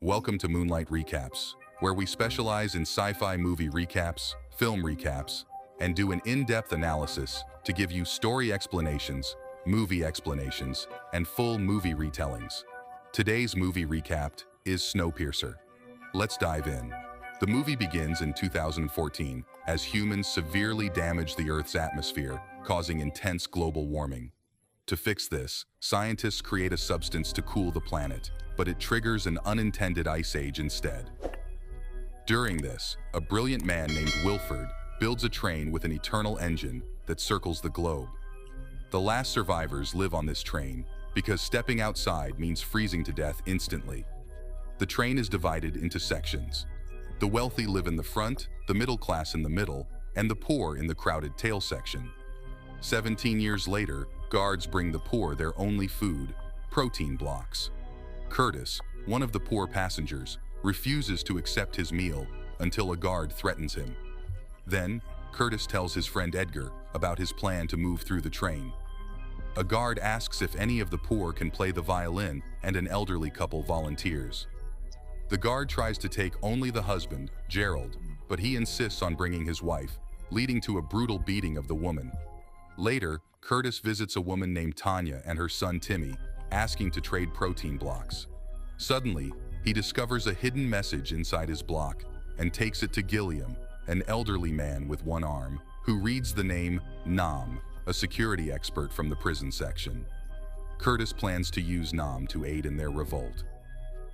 Welcome to Moonlight Recaps, where we specialize in sci-fi movie recaps, film recaps, and do an in-depth analysis to give you story explanations, movie explanations, and full movie retellings. Today's movie recap is Snowpiercer. Let's dive in. The movie begins in 2014 as humans severely damage the Earth's atmosphere, causing intense global warming. To fix this, scientists create a substance to cool the planet, but it triggers an unintended ice age instead. During this, a brilliant man named Wilford builds a train with an eternal engine that circles the globe. The last survivors live on this train because stepping outside means freezing to death instantly. The train is divided into sections. The wealthy live in the front, the middle class in the middle, and the poor in the crowded tail section. 17 years later, guards bring the poor their only food, protein blocks. Curtis, one of the poor passengers, refuses to accept his meal until a guard threatens him. Then, Curtis tells his friend Edgar about his plan to move through the train. A guard asks if any of the poor can play the violin, and an elderly couple volunteers. The guard tries to take only the husband, Gerald, but he insists on bringing his wife, leading to a brutal beating of the woman. Later, Curtis visits a woman named Tanya and her son Timmy, asking to trade protein blocks. Suddenly, he discovers a hidden message inside his block and takes it to Gilliam, an elderly man with one arm, who reads the name Nam, a security expert from the prison section. Curtis plans to use Nam to aid in their revolt.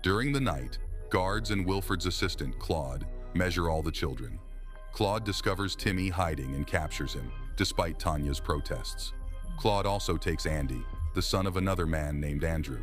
During the night, guards and Wilford's assistant, Claude, measure all the children. Claude discovers Timmy hiding and captures him, despite Tanya's protests. Claude also takes Andy, the son of another man named Andrew.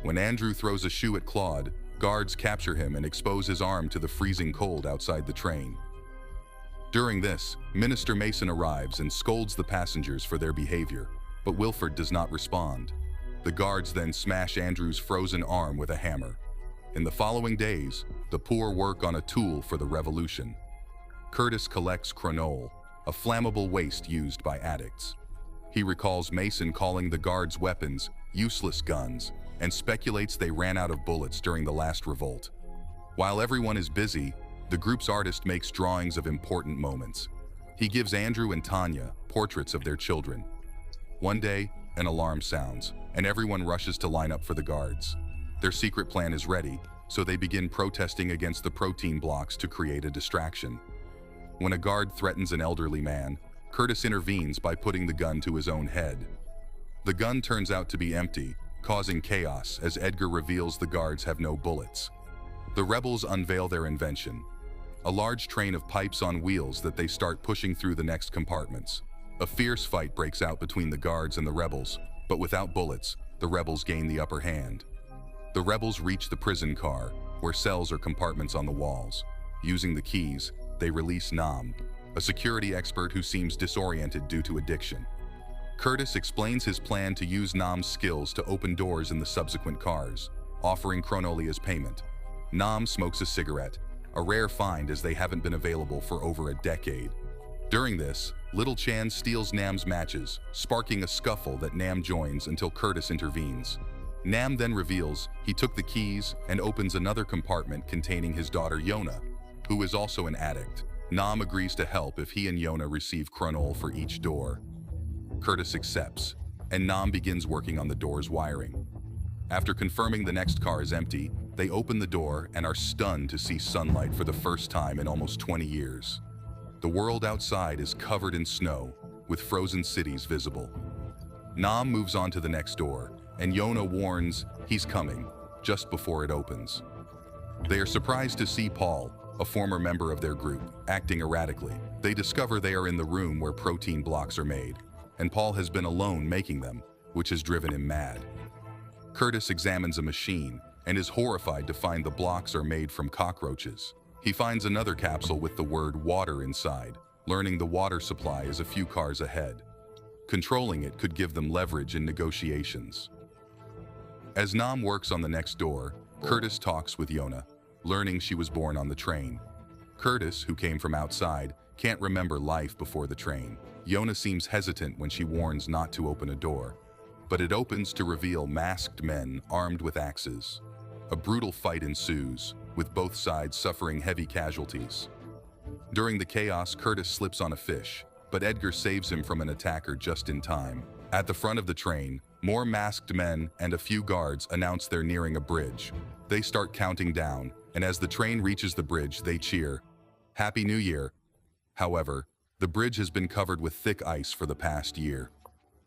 When Andrew throws a shoe at Claude, guards capture him and expose his arm to the freezing cold outside the train. During this, Minister Mason arrives and scolds the passengers for their behavior, but Wilford does not respond. The guards then smash Andrew's frozen arm with a hammer. In the following days, the poor work on a tool for the revolution. Curtis collects cronole, a flammable waste used by addicts. He recalls Mason calling the guards' weapons useless guns and speculates they ran out of bullets during the last revolt. While everyone is busy, the group's artist makes drawings of important moments. He gives Andrew and Tanya portraits of their children. One day, an alarm sounds, and everyone rushes to line up for the guards. Their secret plan is ready, so they begin protesting against the protein blocks to create a distraction. When a guard threatens an elderly man, Curtis intervenes by putting the gun to his own head. The gun turns out to be empty, causing chaos as Edgar reveals the guards have no bullets. The rebels unveil their invention, a large train of pipes on wheels that they start pushing through the next compartments. A fierce fight breaks out between the guards and the rebels, but without bullets, the rebels gain the upper hand. The rebels reach the prison car, where cells are compartments on the walls. Using the keys, they release Nam, a security expert who seems disoriented due to addiction. Curtis explains his plan to use Nam's skills to open doors in the subsequent cars, offering cronole as payment. Nam smokes a cigarette, a rare find as they haven't been available for over a decade. During this, Little Chan steals Nam's matches, sparking a scuffle that Nam joins until Curtis intervenes. Nam then reveals he took the keys and opens another compartment containing his daughter Yona, who is also an addict. Nam agrees to help if he and Yona receive cronole for each door. Curtis accepts, and Nam begins working on the door's wiring. After confirming the next car is empty, they open the door and are stunned to see sunlight for the first time in almost 20 years. The world outside is covered in snow, with frozen cities visible. Nam moves on to the next door, and Yona warns he's coming, just before it opens. They are surprised to see Paul, a former member of their group, acting erratically. They discover they are in the room where protein blocks are made, and Paul has been alone making them, which has driven him mad. Curtis examines a machine and is horrified to find the blocks are made from cockroaches. He finds another capsule with the word water inside, learning the water supply is a few cars ahead. Controlling it could give them leverage in negotiations. As Nam works on the next door, Curtis talks with Yona, learning she was born on the train. Curtis, who came from outside, can't remember life before the train. Yona seems hesitant when she warns not to open a door, but it opens to reveal masked men armed with axes. a brutal fight ensues, with both sides suffering heavy casualties. During the chaos, Curtis slips on a fish, but Edgar saves him from an attacker just in time. At the front of the train, more masked men and a few guards announce they're nearing a bridge. They start counting down, and as the train reaches the bridge, they cheer, "Happy New Year!" However, the bridge has been covered with thick ice for the past year.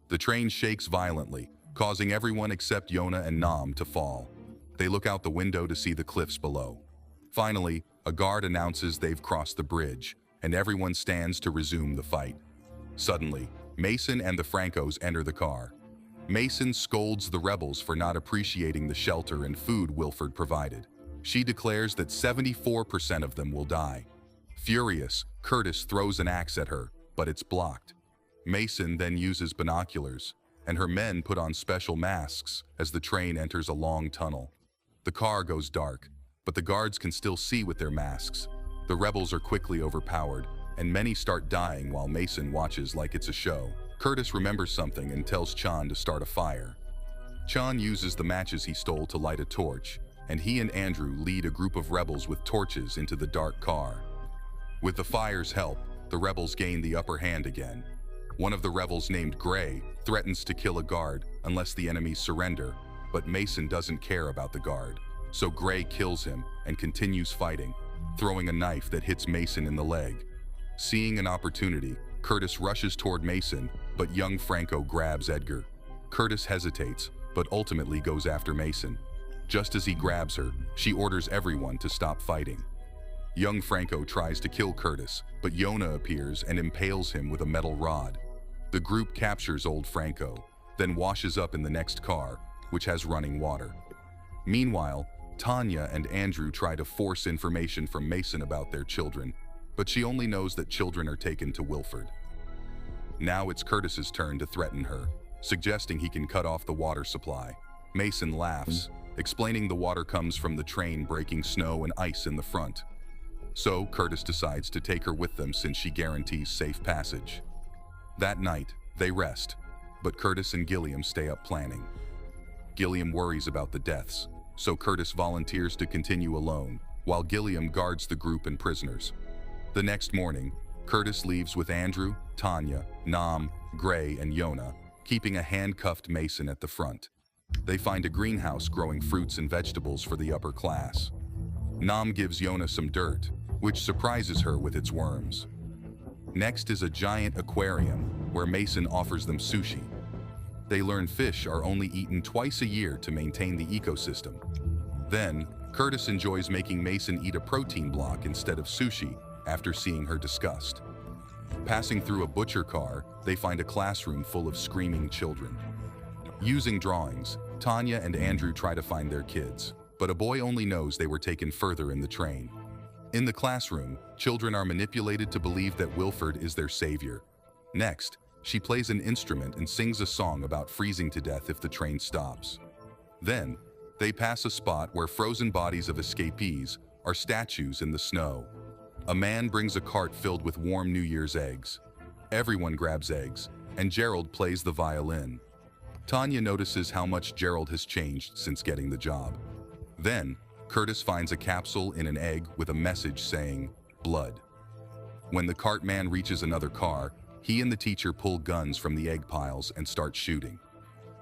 The train shakes violently, causing everyone except Yona and Nam to fall. They look out the window to see the cliffs below. Finally, a guard announces they've crossed the bridge, and everyone stands to resume the fight. Suddenly, Mason and the Francos enter the car. Mason scolds the rebels for not appreciating the shelter and food Wilford provided. She declares that 74% of them will die. Furious, Curtis throws an axe at her, but it's blocked. Mason then uses binoculars, and her men put on special masks as the train enters a long tunnel. The car goes dark, but the guards can still see with their masks. The rebels are quickly overpowered, and many start dying while Mason watches like it's a show. Curtis remembers something and tells Chan to start a fire. Chan uses the matches he stole to light a torch, and he and Andrew lead a group of rebels with torches into the dark car. With the fire's help, the rebels gain the upper hand again. One of the rebels, named Gray, threatens to kill a guard unless the enemies surrender, but Mason doesn't care about the guard. So Gray kills him and continues fighting, throwing a knife that hits Mason in the leg. Seeing an opportunity, Curtis rushes toward Mason, but young Franco grabs Edgar. Curtis hesitates, but ultimately goes after Mason. Just as he grabs her, she orders everyone to stop fighting. Young Franco tries to kill Curtis, but Yona appears and impales him with a metal rod. The group captures old Franco, then washes up in the next car, which has running water. Meanwhile, Tanya and Andrew try to force information from Mason about their children, but she only knows that children are taken to Wilford. Now it's Curtis's turn to threaten her, suggesting he can cut off the water supply. Mason laughs, explaining the water comes from the train breaking snow and ice in the front. So Curtis decides to take her with them since she guarantees safe passage. That night, they rest, but Curtis and Gilliam stay up planning. Gilliam worries about the deaths, so Curtis volunteers to continue alone, while Gilliam guards the group and prisoners. The next morning, Curtis leaves with Andrew, Tanya, Nam, Gray, and Yona, keeping a handcuffed Mason at the front. They find a greenhouse growing fruits and vegetables for the upper class. Nam gives Yona some dirt, which surprises her with its worms. Next is a giant aquarium, where Mason offers them sushi. They learn fish are only eaten twice a year to maintain the ecosystem. Then, Curtis enjoys making Mason eat a protein block instead of sushi after seeing her disgust. Passing through a butcher car, they find a classroom full of screaming children. Using drawings, Tanya and Andrew try to find their kids, but a boy only knows they were taken further in the train. In the classroom, children are manipulated to believe that Wilford is their savior. Next, she plays an instrument and sings a song about freezing to death if the train stops. Then, they pass a spot where frozen bodies of escapees are statues in the snow. A man brings a cart filled with warm New Year's eggs. Everyone grabs eggs, and Gerald plays the violin. Tanya notices how much Gerald has changed since getting the job. Then, Curtis finds a capsule in an egg with a message saying, "Blood." When the cart man reaches another car, he and the teacher pull guns from the egg piles and start shooting.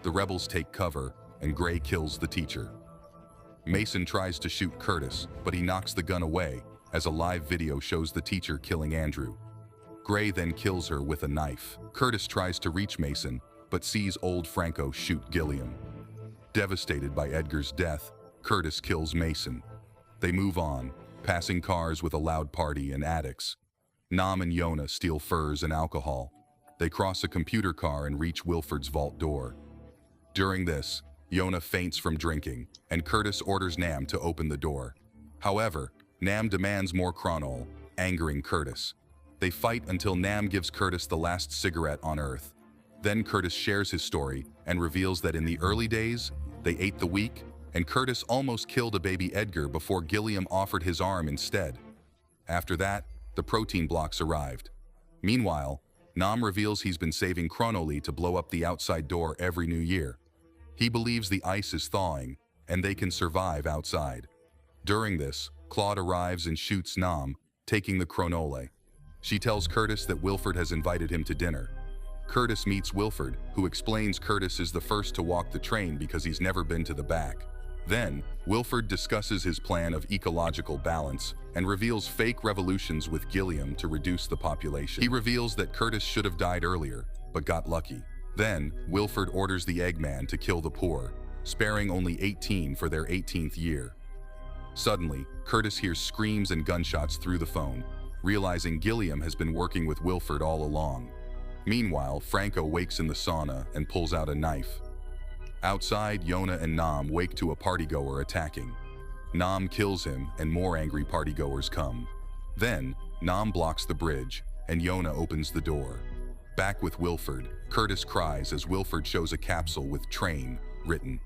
The rebels take cover, and Gray kills the teacher. Mason tries to shoot Curtis, but he knocks the gun away, as a live video shows the teacher killing Andrew. Gray then kills her with a knife. Curtis tries to reach Mason, but sees old Franco shoot Gilliam. Devastated by Edgar's death, Curtis kills Mason. They move on, passing cars with a loud party and addicts. Nam and Yona steal furs and alcohol. They cross a computer car and reach Wilford's vault door. During this, Yona faints from drinking, and Curtis orders Nam to open the door. However, Nam demands more chronol, angering Curtis. They fight until Nam gives Curtis the last cigarette on Earth. Then Curtis shares his story and reveals that in the early days, they ate the weak, and Curtis almost killed a baby Edgar before Gilliam offered his arm instead. After that, the protein blocks arrived. Meanwhile, Nam reveals he's been saving chronoli to blow up the outside door every new year. He believes the ice is thawing, and they can survive outside. During this, Claude arrives and shoots Nam, taking the chronole. She tells Curtis that Wilford has invited him to dinner. Curtis meets Wilford, who explains Curtis is the first to walk the train because he's never been to the back. Then, Wilford discusses his plan of ecological balance and reveals fake revolutions with Gilliam to reduce the population. He reveals that Curtis should have died earlier, but got lucky. Then, Wilford orders the Eggman to kill the poor, sparing only 18 for their 18th year. Suddenly, Curtis hears screams and gunshots through the phone, realizing Gilliam has been working with Wilford all along. Meanwhile, Franco wakes in the sauna and pulls out a knife. Outside, Yona and Nam wake to a partygoer attacking. Nam kills him and more angry partygoers come. Then, Nam blocks the bridge and Yona opens the door. Back with Wilford, Curtis cries as Wilford shows a capsule with train written.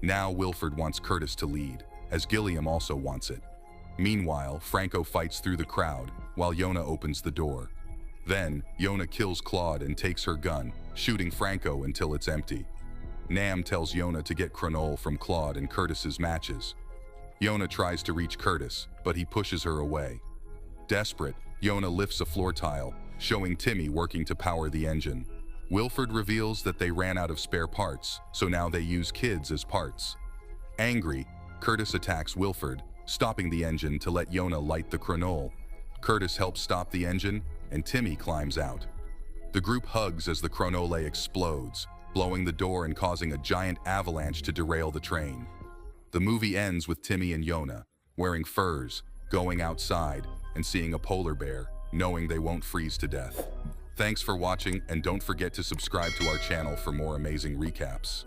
Now Wilford wants Curtis to lead, as Gilliam also wants it. Meanwhile, Franco fights through the crowd while Yona opens the door. Then, Yona kills Claude and takes her gun, shooting Franco until it's empty. Nam tells Yona to get Chronole from Claude and Curtis's matches. Yona tries to reach Curtis, but he pushes her away. Desperate, Yona lifts a floor tile, showing Timmy working to power the engine. Wilford reveals that they ran out of spare parts, so now they use kids as parts. Angry, Curtis attacks Wilford, stopping the engine to let Yona light the Chronole. Curtis helps stop the engine, and Timmy climbs out. The group hugs as the Chronole explodes, blowing the door and causing a giant avalanche to derail the train. The movie ends with Timmy and Yona, wearing furs, going outside, and seeing a polar bear, knowing they won't freeze to death. Thanks for watching, and don't forget to subscribe to our channel for more amazing recaps.